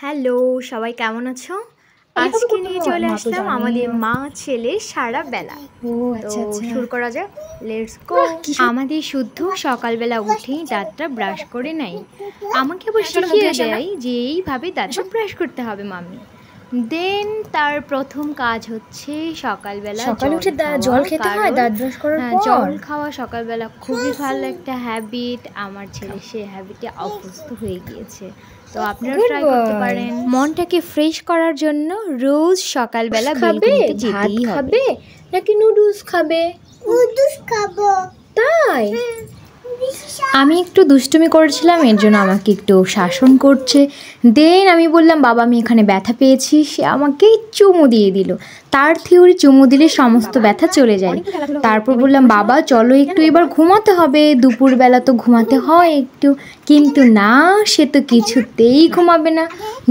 Hello, সবাই কেমন আছো? আজকে নিয়ে চলে আসলাম আমাদের মা ছেলে সারা বেলা। তো শুরু করা যাক, লেটস গো। আমাদের শুদ্ধ সকালবেলা উঠেই দাঁতটা ব্রাশ করে নেয়। আমাকে আবার শিখিয়ে দেয় যে এইভাবে দাঁতটা ব্রাশ করতে হবে মাম্মি। দেন তার প্রথম কাজ হচ্ছে সকালবেলা উঠে জল খেতে হয় দাঁত ব্রাশ করার পর। জল খাওয়া সকালবেলা খুবই ভালো একটা হ্যাবিট। আমার ছেলে সে হ্যাবিটে অভ্যস্ত হয়ে গিয়েছে, তো আপনারা ট্রাই করতে পারেন। মনটাকে ফ্রেশ করার জন্য রোজ সকালবেলা বেলকুনিতে যেতেই হবে। নাকি নুডলস খাবে? নুডলস খাবো। তাই আমি একটু দুষ্টুমি করেছিলাম, এর জন্য আমাকে একটু শাসন করছে। দেন আমি বললাম, বাবা আমি এখানে ব্যথা পেয়েছি। সে আমাকে চুমু দিয়ে দিল। তার থিওরি চুমু দিলে সমস্ত ব্যথা চলে যায়। তারপর বললাম, বাবা চলো একটু এবার ঘুমাতে হবে, দুপুরবেলা তো ঘুমাতে হয় একটু। কিন্তু না, সে তো কিছুতেই ঘুমাবে না,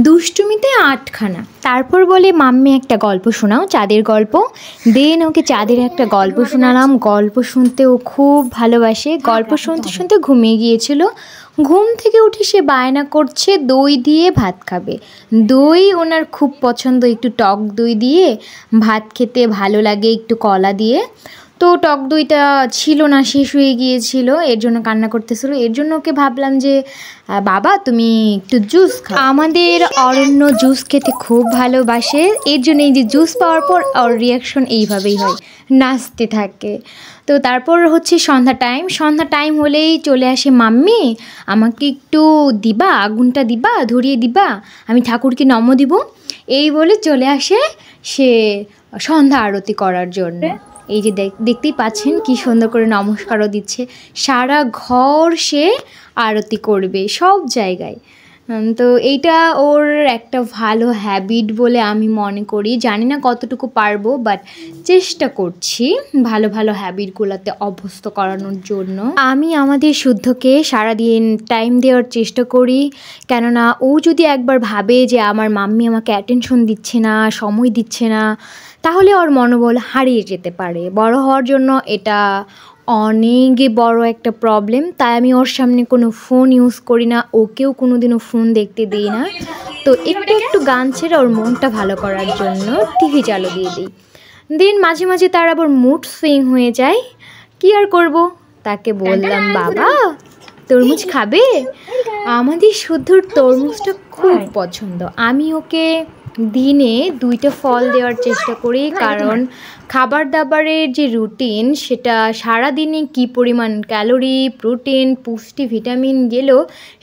দুষ্টুমিতে আটখানা। তারপর বলে, মাম্মি একটা গল্প শোনাও, চাঁদের গল্প। দেন ওকে চাঁদের একটা গল্প শোনালাম। গল্প শুনতে ও খুব ভালোবাসে। গল্প শুনতে শুনতে ঘুমিয়ে গিয়েছিল। ঘুম থেকে উঠে সে বায়না করছে দই দিয়ে ভাত খাবে। দই ওনার খুব পছন্দ, একটু টক দই দিয়ে ভাত খেতে ভালো লাগে, একটু কলা দিয়ে। তো টক দইটা ছিল না, শেষ হয়ে গিয়েছিল, এর জন্য কান্না করতেছিল। এর জন্য ওকে ভাবলাম যে বাবা তুমি একটু জুস খাও। আমাদের অরণ্য জুস খেতে খুব ভালোবাসে, এর জন্য এই যে জুস পাওয়ার পর ওর রিয়াকশন এইভাবেই হয়, নাচতে থাকে। তো তারপর হচ্ছে সন্ধ্যা টাইম হলেই চলে আসে, মাম্মি আমাকে একটু দিবা, আগুনটা দিবা, ধরিয়ে দিবা, আমি ঠাকুরকে নম দিব। এই বলে চলে আসে সে সন্ধ্যা আরতি করার জন্য। এই যে দেখতেই পাচ্ছেন কি সুন্দর করে নমস্কারও দিচ্ছে। সারা ঘর সে আরতি করবে, সব জায়গায়। তো এইটা ওর একটা ভালো হ্যাবিট বলে আমি মনে করি। জানি না কতটুকু পারবো, বাট চেষ্টা করছি ভালো ভালো হ্যাবিটগুলোতে অভ্যস্ত করানোর জন্য। আমি আমাদের শুদ্ধকে সারাদিন টাইম দেওয়ার চেষ্টা করি, কেননা ও যদি একবার ভাবে যে আমার মাম্মি আমাকে অ্যাটেনশন দিচ্ছে না, সময় দিচ্ছে না, তাহলে ওর মনোবল হারিয়ে যেতে পারে। বড় হওয়ার জন্য এটা অনেক বড় একটা প্রবলেম। তাই আমি ওর সামনে কোনো ফোন ইউজ করি না, ওকেও কোনো দিনও ফোন দেখতে দিই না। তো একটু একটু গান ছেড়ে ওর মনটা ভালো করার জন্য টিভি চালু দিয়ে দিই। দেন মাঝে মাঝে তার আবার মুড সুইং হয়ে যায়, কি আর করব। তাকে বললাম, বাবা তরমুজ খাবে? আমাদের শুদ্ধর তরমুজটা খুব পছন্দ। আমি ওকে দিনে 2টা ফল দেওয়ার চেষ্টা করি, কারণ খাবার দাবারের যে রুটিন সেটা সারাদিনে কী পরিমাণ ক্যালোরি, প্রোটিন, পুষ্টি, ভিটামিন গেল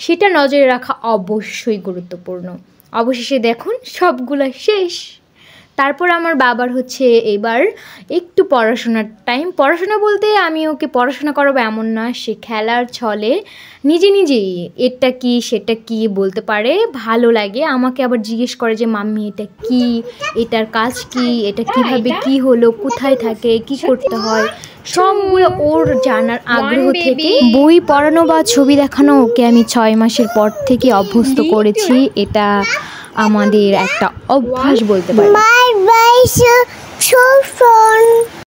সেটা নজরে রাখা অবশ্যই গুরুত্বপূর্ণ। অবশেষে দেখুন সবগুলা শেষ। তারপর আমার বাবার হচ্ছে এবার একটু পড়াশোনার টাইম। পড়াশোনা বলতে আমি ওকে পড়াশোনা করাবো এমন না, সে খেলার ছলে নিজে নিজেই এটা কি সেটা কি বলতে পারে, ভালো লাগে। আমাকে আবার জিজ্ঞেস করে যে মাম্মি এটা কি, এটার কাজ কি, এটা কিভাবে কি হলো, কোথায় থাকে, কি করতে হয়, সবগুলো ওর জানার আগ্রহ থেকে। বই পড়ানো বা ছবি দেখানো ওকে আমি 6 মাসের পর থেকে অভ্যস্ত করেছি। এটা আমাদের একটা অভ্যাস বলতে পারি।